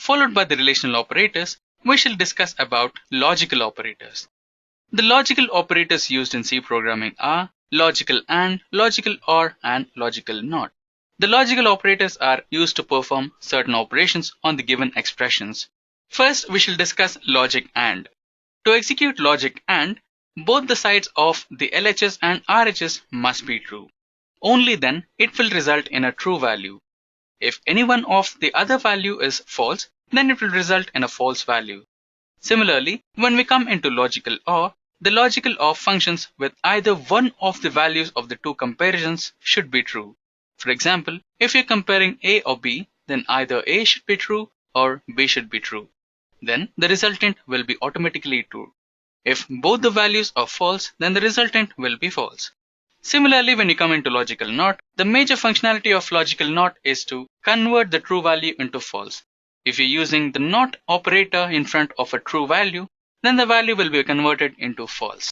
followed by the relational operators, we shall discuss about logical operators. The logical operators used in C programming are logical AND, logical OR, and logical NOT. The logical operators are used to perform certain operations on the given expressions. First, we shall discuss logic AND. To execute logic AND, both the sides of the LHS and RHS must be true. Only then it will result in a true value. If any one of the other value is false, then it will result in a false value. Similarly, when we come into logical OR, the logical OR functions with either one of the values of the two comparisons should be true. For example, if you're comparing A or B, then either A should be true or B should be true. Then the resultant will be automatically true. If both the values are false, then the resultant will be false. Similarly, when you come into logical NOT, the major functionality of logical NOT is to convert the true value into false. If you're using the NOT operator in front of a true value, then the value will be converted into false.